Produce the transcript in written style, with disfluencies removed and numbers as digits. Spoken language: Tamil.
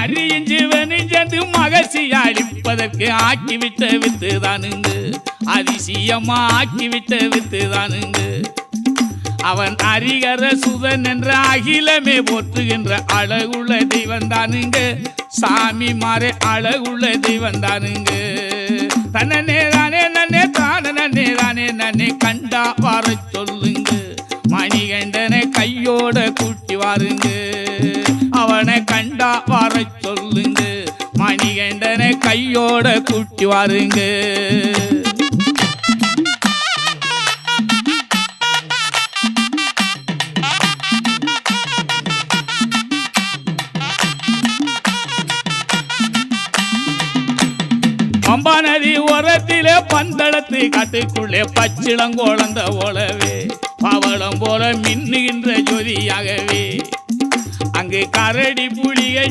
அரிஞ்சுவனும் சேர்ந்து மகசி அழிப்பதற்கு ஆக்கிவிட்ட வித்து தானுங்க அதிசயமா ஆக்கிவிட்ட வித்து தானுங்க அவன் அரிகர சுதன் என்ற அகிலமே போற்றுகின்ற அழகுள்ள தெய்வம் தானுங்க சாமி மாறே அழகுள்ள தெய்வம் தானுங்க தன்னே தானே நன்னே தானே நன்னே தானே நன்னே கண்டா வர சொல்லுங்க மணிகண்டனை கையோட கூட்டி வாருங்க அவனை கண்டா வர சொல்லுங்க மணிகண்டனை கையோட கூட்டி வாருங்க பம்பா நதி ஓரத்திலே பந்தளத்து காட்டுக்குள்ளே பச்சிளங்கோளந்த ஓலவே பவளம் போல மின்னுகின்ற ஜோதியாகவே அங்கு கரடி புலியை